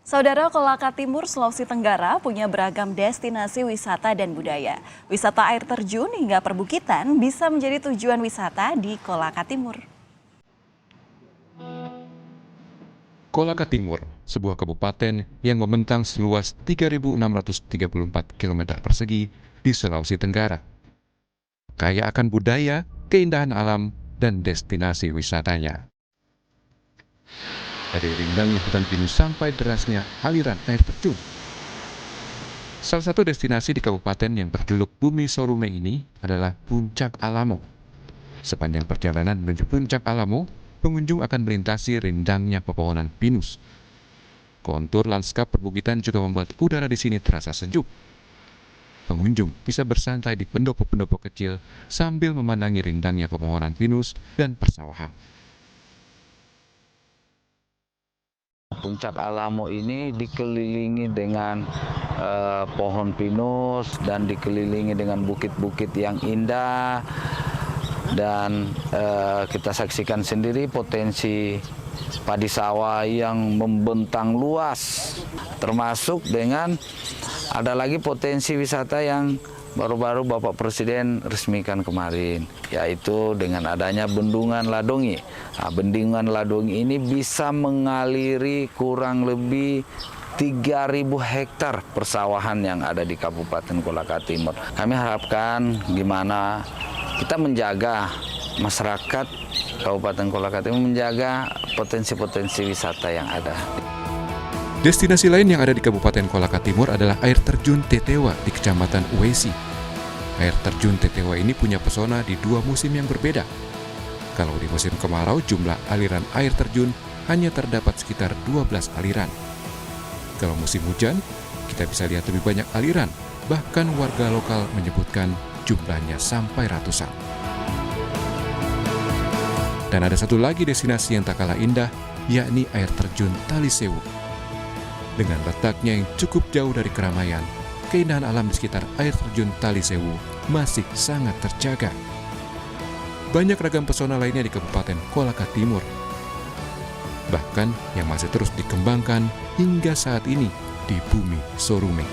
Saudara, Kolaka Timur, Sulawesi Tenggara punya beragam destinasi wisata dan budaya. Wisata air terjun hingga perbukitan bisa menjadi tujuan wisata di Kolaka Timur. Kolaka Timur, sebuah kabupaten yang membentang seluas 3.634 km persegi di Sulawesi Tenggara. Kaya akan budaya, keindahan alam, dan destinasi wisatanya. Dari ringgangnya hutan pinus sampai derasnya aliran air terjun. Salah satu destinasi di kabupaten yang berjuluk Bumi Sorume ini adalah Puncak Alamo. Sepanjang perjalanan menuju Puncak Alamo, pengunjung akan melintasi rindangnya pepohonan pinus. Kontur lanskap perbukitan juga membuat udara di sini terasa sejuk. Pengunjung bisa bersantai di pendopo-pendopo kecil sambil memandangi rindangnya pepohonan pinus dan persawahan. Puncak Alamo ini dikelilingi dengan pohon pinus dan dikelilingi dengan bukit-bukit yang indah, dan kita saksikan sendiri potensi padi sawah yang membentang luas, termasuk dengan ada lagi potensi wisata yang baru-baru Bapak Presiden resmikan kemarin, yaitu dengan adanya Bendungan Ladongi. Nah, Bendungan Ladongi ini bisa mengaliri kurang lebih 3.000 hektar persawahan yang ada di Kabupaten Kolaka Timur. Kami harapkan gimana kita menjaga masyarakat Kabupaten Kolaka Timur, menjaga potensi-potensi wisata yang ada. Destinasi lain yang ada di Kabupaten Kolaka Timur adalah air terjun Tetewa di Kecamatan Uwesi. Air terjun Tetewa ini punya pesona di dua musim yang berbeda. Kalau di musim kemarau, jumlah aliran air terjun hanya terdapat sekitar 12 aliran. Kalau musim hujan, kita bisa lihat lebih banyak aliran, bahkan warga lokal menyebutkan jumlahnya sampai ratusan. Dan ada satu lagi destinasi yang tak kalah indah, yakni air terjun Talisewu. Dengan letaknya yang cukup jauh dari keramaian, keindahan alam di sekitar air terjun Talisewu masih sangat terjaga. Banyak ragam pesona lainnya di Kabupaten Kolaka Timur, bahkan yang masih terus dikembangkan hingga saat ini di Bumi Sorume.